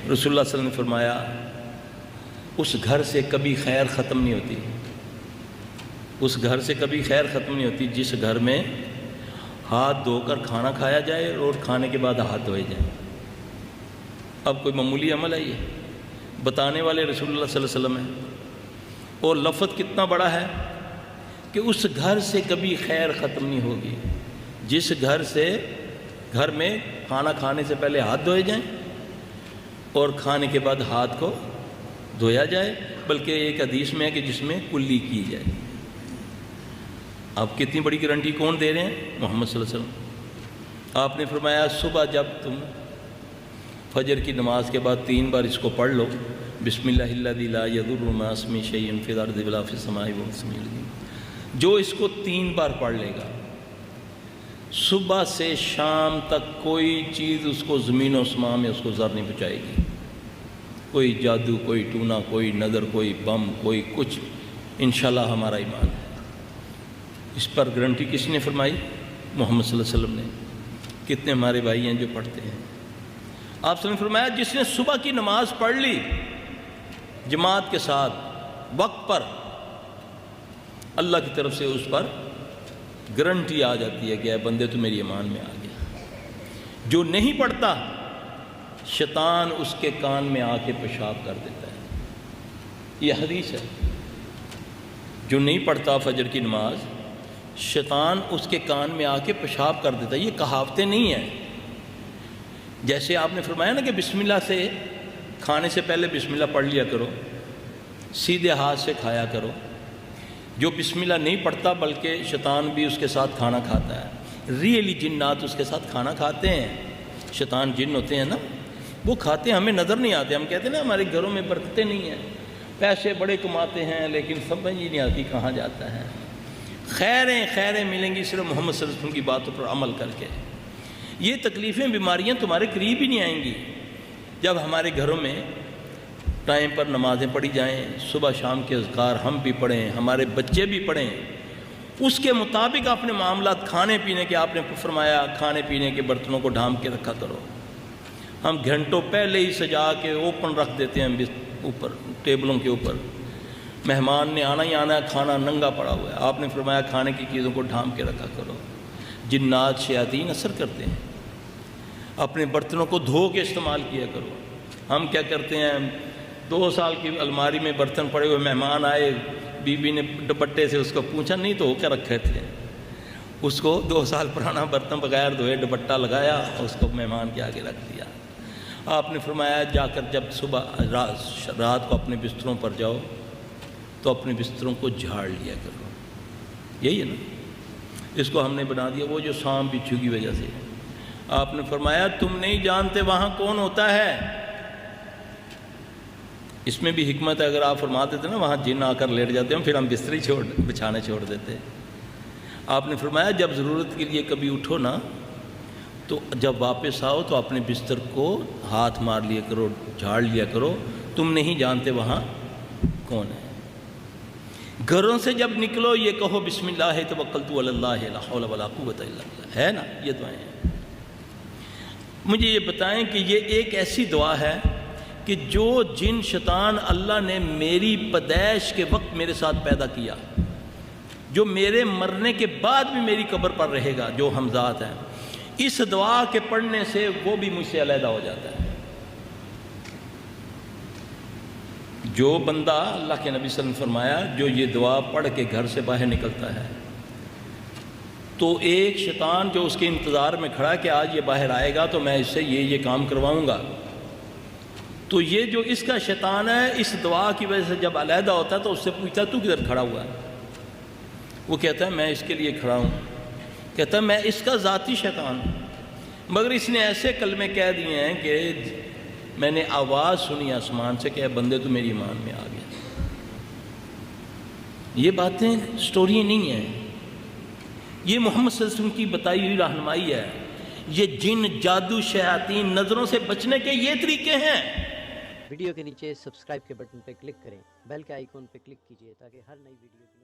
رسول اللہ صلی اللہ علیہ وسلم نے فرمایا اس گھر سے کبھی خیر ختم نہیں ہوتی، اس گھر سے کبھی خیر ختم نہیں ہوتی جس گھر میں ہاتھ دھو کر کھانا کھایا جائے اور کھانے کے بعد ہاتھ دھوئے جائیں۔ اب کوئی معمولی عمل ہے یہ؟ بتانے والے رسول اللہ صلی اللہ علیہ وسلم ہیں، اور لفظ کتنا بڑا ہے کہ اس گھر سے کبھی خیر ختم نہیں ہوگی جس گھر میں کھانا کھانے سے پہلے ہاتھ دھوئے جائیں اور کھانے کے بعد ہاتھ کو دھویا جائے، بلکہ ایک حدیث میں ہے کہ جس میں کلی کی جائے۔ اب کتنی بڑی گارنٹی کون دے رہے ہیں؟ محمد صلی اللہ علیہ وسلم۔ آپ نے فرمایا صبح جب تم فجر کی نماز کے بعد 3 بار اس کو پڑھ لو، بسم اللہ الذی لا یضر مع اسمہ شیء فی الارض ولا فی السماء وهو السمیع العلیم، جو اس کو 3 بار پڑھ لے گا، صبح سے شام تک کوئی چیز اس کو زمین و اسماء میں اس کو ضر نہیں پہنچائے گی، کوئی جادو، کوئی ٹونا، کوئی نظر، کوئی بم، کوئی کچھ، انشاءاللہ ہمارا ایمان ہے۔ اس پر گارنٹی کس نے فرمائی؟ محمد صلی اللہ علیہ وسلم نے۔ کتنے ہمارے بھائی ہیں جو پڑھتے ہیں؟ آپ صلی اللہ علیہ وسلم نے فرمایا جس نے صبح کی نماز پڑھ لی جماعت کے ساتھ وقت پر، اللہ کی طرف سے اس پر گارنٹی آ جاتی ہے کہ اے بندے تو میری ایمان میں آ گیا۔ جو نہیں پڑھتا شیطان اس کے کان میں آ کے پیشاب کر دیتا ہے، یہ حدیث ہے۔ جو نہیں پڑھتا فجر کی نماز، شیطان اس کے کان میں آ کے پیشاب کر دیتا ہے۔ یہ کہاوتیں نہیں ہیں۔ جیسے آپ نے فرمایا نا کہ بسم اللہ سے کھانے سے پہلے بسم اللہ پڑھ لیا کرو، سیدھے ہاتھ سے کھایا کرو۔ جو بسم اللہ نہیں پڑھتا بلکہ شیطان بھی اس کے ساتھ کھانا کھاتا ہے، ریئلی جنات اس کے ساتھ کھانا کھاتے ہیں، شیطان جن ہوتے ہیں نا، وہ کھاتے ہیں، ہمیں نظر نہیں آتے۔ ہم کہتے ہیں نا ہمارے گھروں میں برکتیں نہیں ہیں، پیسے بڑے کماتے ہیں لیکن سمجھ ہی نہیں آتی کہاں جاتا ہے۔ خیریں ملیں گی صرف محمد صلی اللہ علیہ وسلم کی باتوں پر عمل کر کے۔ یہ تکلیفیں، بیماریاں تمہارے قریب ہی نہیں آئیں گی جب ہمارے گھروں میں ٹائم پر نمازیں پڑھی جائیں، صبح شام کے اذکار ہم بھی پڑھیں، ہمارے بچے بھی پڑھیں، اس کے مطابق اپنے معاملات کھانے پینے کے، آپ نے فرمایا کھانے پینے کے برتنوں کو ڈھانپ کے رکھا کرو۔ ہم گھنٹوں پہلے ہی سجا کے اوپن رکھ دیتے ہیں اوپر ٹیبلوں کے اوپر، مہمان نے آنا ہی آنا ہے، کھانا ننگا پڑا ہوا ہے۔ آپ نے فرمایا کھانے کی چیزوں کو ڈھانپ کے رکھا کرو۔ جنات شیاطین اثر کرتے ہیں، اپنے برتنوں کو دھو کے استعمال کیا کرو۔ ہم کیا کرتے ہیں، 2 سال کی الماری میں برتن پڑے ہوئے، مہمان آئے، بیوی نے دوپٹے سے اس کو پوچھا، نہیں تو ہو کے رکھے تھے، اس کو 2 سال پرانا برتن بغیر دھوئے دوپٹہ لگایا، اس کو مہمان کے آگے رکھ دیا۔ آپ نے فرمایا جا کر جب صبح رات کو اپنے بستروں پر جاؤ تو اپنے بستروں کو جھاڑ لیا کرو۔ یہی ہے نا، اس کو ہم نے بنا دیا وہ جو سانپ بچھو کی وجہ سے۔ آپ نے فرمایا تم نہیں جانتے وہاں کون ہوتا ہے۔ اس میں بھی حکمت ہے، اگر آپ فرما دیتے نا وہاں جن آ کر لیٹ جاتے ہیں، پھر ہم بستر ہی بچھانے چھوڑ دیتے۔ آپ نے فرمایا جب ضرورت کے لیے کبھی اٹھو نا، تو جب واپس آؤ تو اپنے بستر کو ہاتھ مار لیا کرو، جھاڑ لیا کرو، تم نہیں جانتے وہاں کون ہے۔ گھروں سے جب نکلو یہ کہو بسم اللہ توکلت علی اللہ لا حول ولا قوت الا باللہ، ہے نا یہ دعائیں ہیں۔ مجھے یہ بتائیں کہ یہ ایک ایسی دعا ہے کہ جو جن شیطان اللہ نے میری پیدائش کے وقت میرے ساتھ پیدا کیا، جو میرے مرنے کے بعد بھی میری قبر پر رہے گا، جو ہمزات ہیں، اس دعا کے پڑھنے سے وہ بھی مجھ سے علیحدہ ہو جاتا ہے۔ جو بندہ، اللہ کے نبی صلی اللہ علیہ وسلم نے فرمایا، جو یہ دعا پڑھ کے گھر سے باہر نکلتا ہے تو ایک شیطان جو اس کے انتظار میں کھڑا کہ آج یہ باہر آئے گا تو میں اس سے یہ کام کرواؤں گا، تو یہ جو اس کا شیطان ہے اس دعا کی وجہ سے جب علیحدہ ہوتا ہے تو اس سے پوچھتا تو کدھر کھڑا ہوا ہے؟ وہ کہتا ہے میں اس کے لیے کھڑا ہوں، کہتا ہے میں اس کا ذاتی شیطان ہوں، مگر اس نے ایسے کلمے کہہ دیے ہیں کہ میں نے آواز سنی آسمان سے کہ اے بندے تو میری ایمان میں آ گیا۔ یہ باتیں سٹوری نہیں ہیں، یہ محمد صلی اللہ علیہ وسلم کی بتائی ہوئی رہنمائی ہے۔ یہ جن، جادو، شیاطین، نظروں سے بچنے کے یہ طریقے ہیں۔ ویڈیو کے نیچے سبسکرائب کے بٹن پہ کلک کریں، بیل کے آئیکن پہ کلک کیجئے تاکہ ہر نئی ویڈیو کی